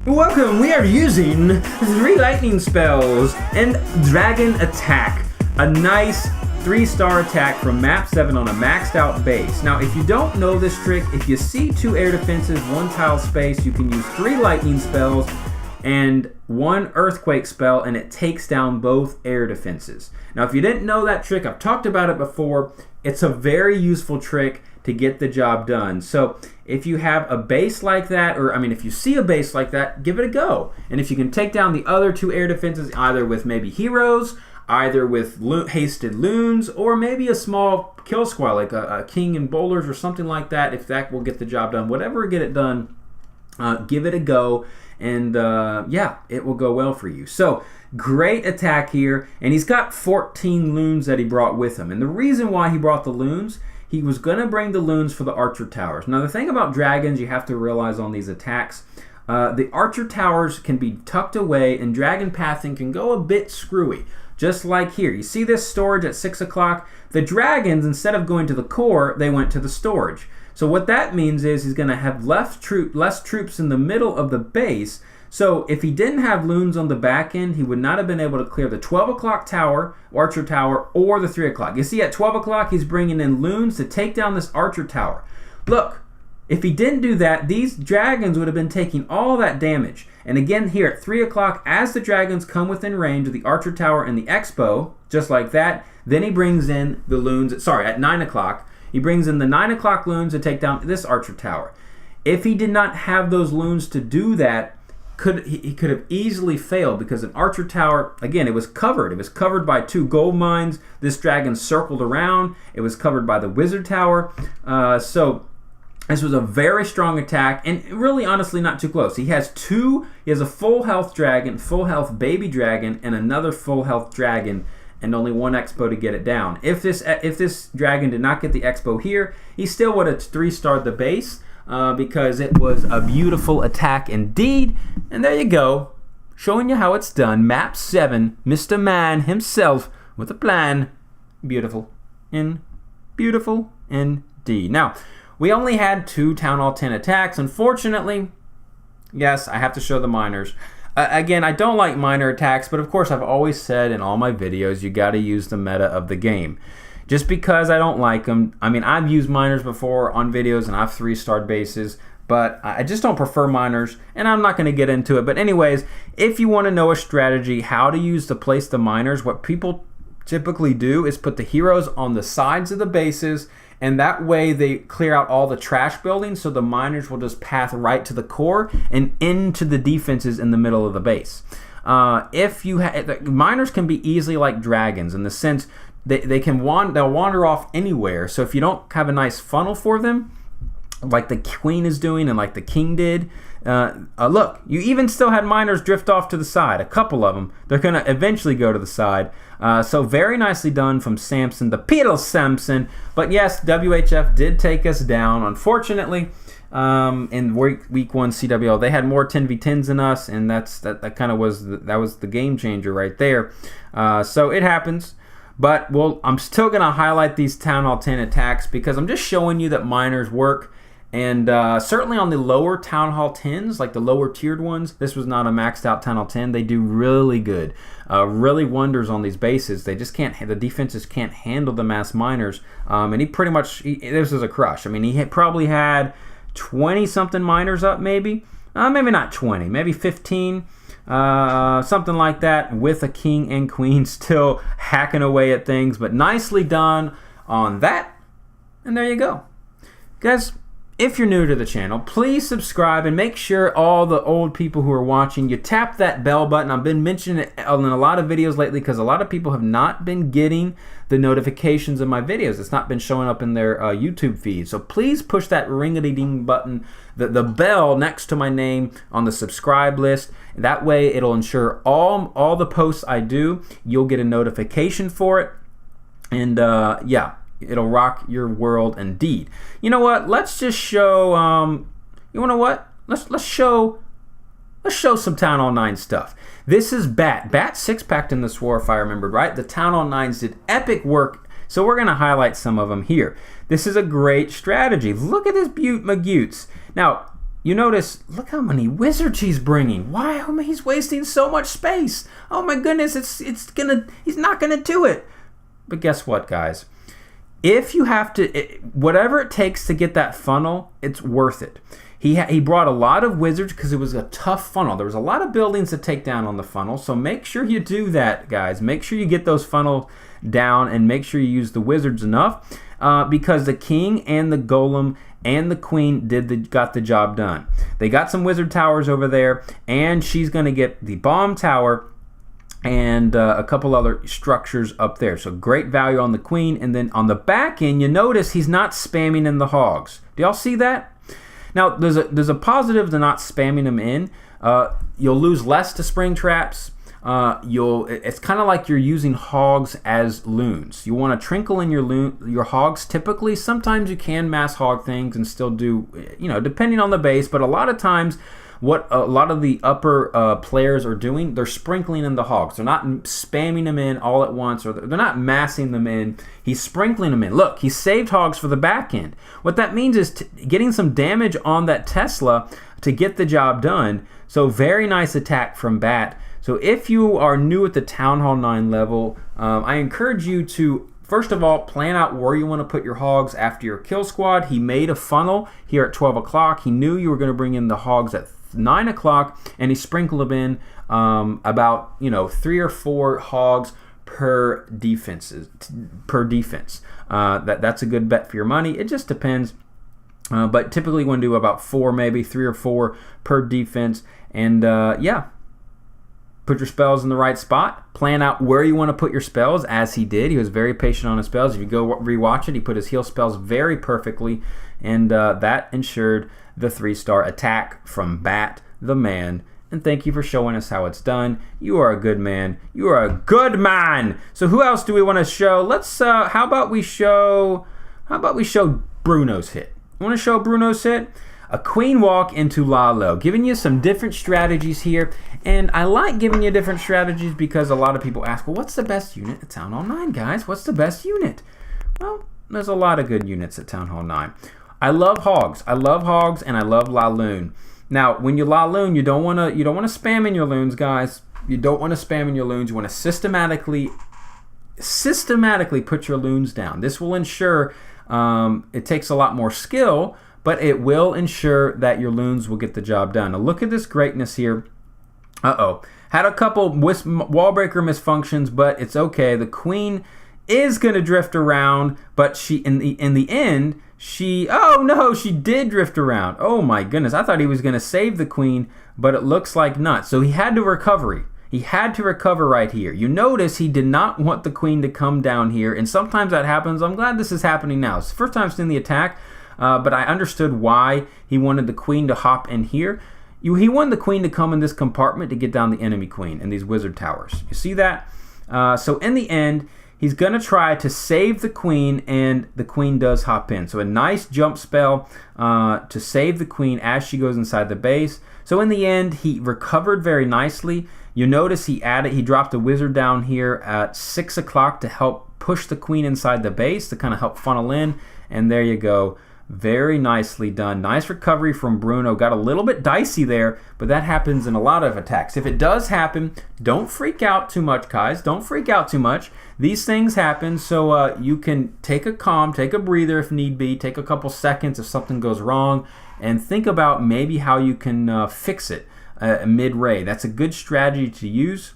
Welcome, we are using 3 lightning spells and dragon attack. A nice 3-star attack from map 7 on a maxed out base. Now if you don't know this trick, if you see 2 air defenses, 1 tile space, you can use 3 lightning spells and 1 earthquake spell, and it takes down both air defenses. Now if you didn't know that trick, I've talked about it before. It's a very useful trick to get the job done. So if you have a base like that, or if you see a base like that, give it a go. And if you can take down the other 2 air defenses, either with maybe heroes, either with hasted loons, or maybe a small kill squad like a king and bowlers or something like that, if that will get the job done, whatever will get it done, give it a go, and yeah, it will go well for you. So great attack here, and he's got 14 loons that he brought with him. And the reason why he brought the loons, he was going to bring the loons for the archer towers. Now the thing about dragons you have to realize on these attacks, the archer towers can be tucked away and dragon pathing can go a bit screwy. Just like here, you see this storage at 6 o'clock? The dragons, instead of going to the core, they went to the storage. So what that means is he's going to have less troops in the middle of the base. So if he didn't have loons on the back end, he would not have been able to clear the 12 o'clock tower, archer tower, or the 3 o'clock. You see at 12 o'clock, he's bringing in loons to take down this archer tower. Look, if he didn't do that, these dragons would have been taking all that damage. And again here at 3 o'clock, as the dragons come within range of the archer tower and the expo, just like that, then he brings in the loons, at 9 o'clock, he brings in the 9 o'clock loons to take down this archer tower. If he did not have those loons to do that, he could have easily failed, because an archer tower, again, it was covered. It was covered by 2 gold mines. This dragon circled around. It was covered by the wizard tower. So this was a very strong attack, and really, honestly, not too close. He has a full health dragon, full health baby dragon, and another full health dragon, and only 1 expo to get it down. If this dragon did not get the expo here, he still would have 3-starred the base. Because it was a beautiful attack indeed. And there you go, showing you how it's done. Map 7, Mr. Man himself with a plan. Beautiful indeed. Now, we only had 2 Town Hall 10 attacks. Unfortunately, yes, I have to show the miners. Again, I don't like miner attacks, but of course I've always said in all my videos, you got to use the meta of the game. Just because I don't like them, I've used miners before on videos and I've 3-starred bases, but I just don't prefer miners, and I'm not going to get into it. But anyways, if you want to know a strategy, how to place the miners, what people typically do is put the heroes on the sides of the bases, and that way they clear out all the trash buildings, so the miners will just path right to the core and into the defenses in the middle of the base. Miners can be easily like dragons in the sense they'll wander off anywhere. So if you don't have a nice funnel for them, like the queen is doing and like the king did, look, you even still had miners drift off to the side. A couple of them, they're going to eventually go to the side. So very nicely done from Samson, the Peter Samson. But yes, WHF did take us down, unfortunately. In week 1 CWL, they had more 10v10s than us, and that kind of was the game changer right there. So it happens. But I'm still going to highlight these Town Hall 10 attacks because I'm just showing you that miners work. And certainly on the lower Town Hall 10s, like the lower tiered ones, this was not a maxed out Town Hall 10. They do really good, really wonders on these bases. They just can't, the defenses can't handle the mass miners. And this is a crush. He probably had 20-something miners up maybe. Maybe not 20, maybe 15. Something like that, with a king and queen still hacking away at things. But nicely done on that. And there you go. Guys, if you're new to the channel, please subscribe and make sure all the old people who are watching, you tap that bell button. I've been mentioning it in a lot of videos lately because a lot of people have not been getting the notifications of my videos. It's not been showing up in their YouTube feed. So please push that ring-a-ding button, the bell next to my name on the subscribe list. That way it'll ensure all the posts I do, you'll get a notification for it. And yeah, it'll rock your world indeed. You know what? Let's just show. You know what? Let's show some Town Hall 9 stuff. This is Bat 6-packed in this war, if I remembered right. The Town Hall 9s did epic work, so we're going to highlight some of them here. This is a great strategy. Look at this Butte Magutes. Now, you notice, look how many wizards he's bringing. Why? I mean, he's wasting so much space. Oh my goodness, he's not gonna do it. But guess what, guys? If you have to, whatever it takes to get that funnel, it's worth it. He brought a lot of wizards because it was a tough funnel. There was a lot of buildings to take down on the funnel, so make sure you do that, guys. Make sure you get those funnels down and make sure you use the wizards enough because the king and the golem and the queen got the job done. They got some wizard towers over there, and she's going to get the bomb tower and a couple other structures up there. So great value on the queen. And then on the back end, you notice he's not spamming in the hogs. Do y'all see that? Now, there's a positive to not spamming them in. You'll lose less to spring traps. It's kind of like you're using hogs as loons. You want to trinkle in your hogs typically. Sometimes you can mass hog things and still do, depending on the base, but a lot of times what a lot of the upper players are doing, they're sprinkling in the hogs. They're not spamming them in all at once, or they're not massing them in. He's sprinkling them in. Look, he saved hogs for the back end. What that means is getting some damage on that Tesla to get the job done. So very nice attack from Bat. So if you are new at the Town Hall 9 level, I encourage you to, first of all, plan out where you want to put your hogs after your kill squad. He made a funnel here at 12 o'clock. He knew you were going to bring in the hogs at 9 o'clock, and he sprinkled them in about 3 or 4 hogs per defense. That's a good bet for your money. It just depends. But typically you want to do about 4, maybe 3 or 4 per defense. And yeah. Put your spells in the right spot. Plan out where you want to put your spells, as he did. He was very patient on his spells. If you go rewatch it, he put his heal spells very perfectly, and that ensured the 3-star attack from Bat the Man. And thank you for showing us how it's done. You are a good man. You are a good man. So who else do we want to show? Let's. How about we show Bruno's hit? You want to show Bruno's hit? A queen walk into Lalo, giving you some different strategies here. And I like giving you different strategies because a lot of people ask, well, what's the best unit at Town Hall 9, guys? What's the best unit? Well, there's a lot of good units at Town Hall 9. I love hogs. I love hogs, and I love Laloon. Now, when you Laloon, you don't want to spam in your loons, guys. You don't want to spam in your loons. You want to systematically put your loons down. This will ensure it takes a lot more skill, but it will ensure that your loons will get the job done. Now look at this greatness here. Had a couple wall breaker misfunctions, but it's okay. The queen is going to drift around, but she in the end, she did drift around. Oh my goodness, I thought he was going to save the queen, but it looks like not. So he had to recover. He had to recover right here. You notice he did not want the queen to come down here, and sometimes that happens. I'm glad this is happening now. It's the first time in the attack. But I understood why he wanted the queen to hop in here. He wanted the queen to come in this compartment to get down the enemy queen in these wizard towers. You see that? So in the end, he's going to try to save the queen, and the queen does hop in. So a nice jump spell to save the queen as she goes inside the base. So in the end, he recovered very nicely. You notice he dropped a wizard down here at 6 o'clock to help push the queen inside the base to kind of help funnel in. And there you go. Very nicely done. Nice recovery from Bruno. Got a little bit dicey there, but that happens in a lot of attacks. If it does happen, don't freak out too much, guys. Don't freak out too much. These things happen, so you can take a breather if need be, take a couple seconds if something goes wrong, and think about maybe how you can fix it mid-raid. That's a good strategy to use.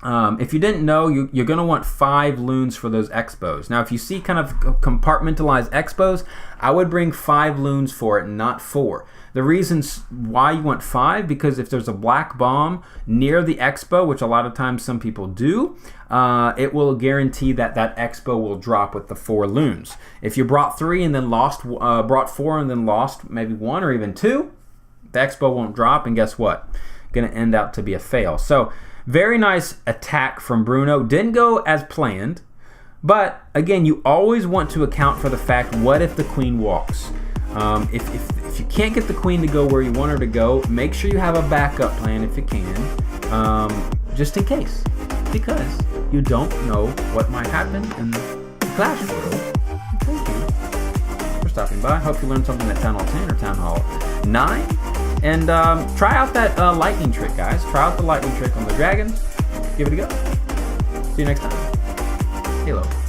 If you didn't know, you're going to want 5 loons for those expos. Now, if you see kind of compartmentalized expos, I would bring 5 loons for it, not 4. The reasons why you want 5, because if there's a black bomb near the expo, which a lot of times some people do, it will guarantee that expo will drop with the 4 loons. If you brought 3 and then brought 4 and then lost maybe 1 or even 2, the expo won't drop, and guess what? Going to end out to be a fail. So, very nice attack from Bruno. Didn't go as planned, but again, you always want to account for the fact, what if the queen walks? If you can't get the queen to go where you want her to go, make sure you have a backup plan if you can, just in case, because you don't know what might happen in the Clash world. Thank you for stopping by. Hope you learned something at Town Hall 10 or Town Hall 9. And try out that lightning trick, guys. Try out the lightning trick on the dragon. Give it a go. See you next time. Halo.